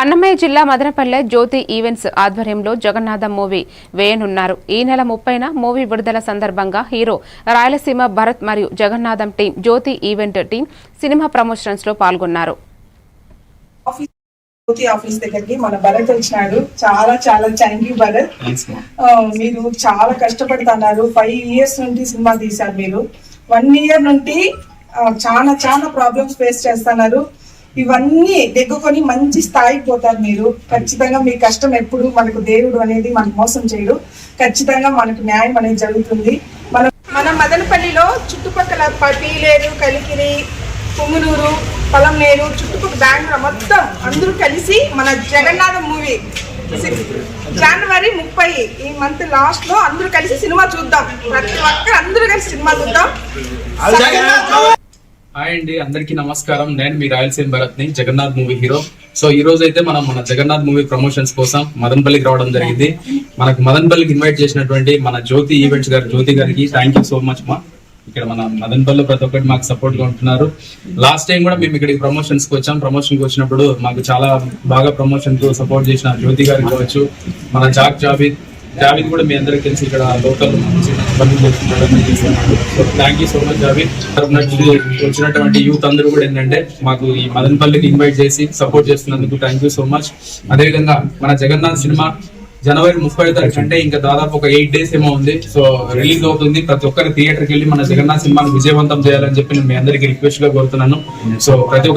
అన్నమయ్య జిల్లా మదనపల్లె జ్యోతి ఈవెంట్స్ ఆధ్వర్యంలో జగన్నాథం మూవీ వేయనున్నారు. ఈ నెల 30న మూవీ విడుదల సందర్భంగా హీరో రాయలసీమ భరత్ మరియు జగన్నాథం టీం జ్యోతి ఈవెంట్ టీం సినిమా ప్రమోషన్స్ లో పాల్గొన్నారు. ఆఫీస్ దగ్గరికి మన భరత్ వచ్చినాడు. చాలా చాలా థ్యాంక్ యూ భరత్. మీరు చాలా కష్టపడుతున్నారు. 5 years నుండి సినిమా తీశారు. మీరు 1 year నుండి చాలా చాలా ప్రాబ్లమ్స్ ఫేస్ చేస్తున్నారు. ఇవన్నీ దగ్గుకొని మంచి స్థాయికి పోతారు. మీరు ఖచ్చితంగా మీ కష్టం ఎప్పుడు మనకు దేవుడు అనేది మనకు మోసం చేయడు. ఖచ్చితంగా మనకు న్యాయం అనేది జరుగుతుంది. మన మదనపల్లిలో చుట్టుపక్కల పీలేరు, కలికిరి, పుంగునూరు, పొలంనేరు, చుట్టుపక్కల బెంగళూరు మొత్తం అందరూ కలిసి మన జగన్నాథం మూవీ January 30 ఈ మంత్ లాస్ట్ లో అందరూ కలిసి సినిమా చూద్దాం. ప్రతి ఒక్కరు అందరూ కలిసి సినిమా చూద్దాం. హాయ్ అండి, అందరికీ నమస్కారం. నేను మీ రాయలసీమ భరత్ ని, జగన్నాథ్ మూవీ హీరో. సో ఈ రోజు అయితే మనం మన జగన్నాథ్ మూవీ ప్రమోషన్స్ కోసం మదనపల్లికి రావడం జరిగింది. మనకు మదనపల్లికి ఇన్వైట్ చేసినటువంటి మన జ్యోతి ఈవెంట్స్ గారు, జ్యోతి గారికి థ్యాంక్ యూ సో మచ్. ఇక్కడ మన మదనపల్లిలో ప్రతి ఒక్కటి మాకు సపోర్ట్ గా ఉంటున్నారు. లాస్ట్ టైం కూడా మేము ఇక్కడికి ప్రమోషన్స్ కి వచ్చాం. ప్రమోషన్ కి వచ్చినప్పుడు మాకు చాలా బాగా ప్రమోషన్ కు సపోర్ట్ చేసిన జ్యోతి గారికి కావచ్చు, మన జావీద్ కూడా మీ అందరికి తెలిసి ఇక్కడ లోకల్ పనులు చేస్తున్నాడు. So thank you so much Javeed. వచ్చినటువంటి యూత్ అందరూ కూడా ఏంటంటే మాకు ఈ మదనపల్లికి ఇన్వైట్ చేసి సపోర్ట్ చేస్తున్నందుకు థ్యాంక్ యూ సో మచ్. అదేవిధంగా మన జగన్నాథ్ సినిమా January 30 అంటే ఇంకా దాదాపు ఒక 8 days ఏమో ఉంది. సో రిలీజ్ అవుతుంది. ప్రతి ఒక్కరి థియేటర్కి వెళ్ళి మన జగన్నాథ్ సినిమాను విజయవంతం చేయాలని చెప్పి నేను మీ అందరికీ రిక్వెస్ట్ గా కోరుతున్నాను. సో ప్రతి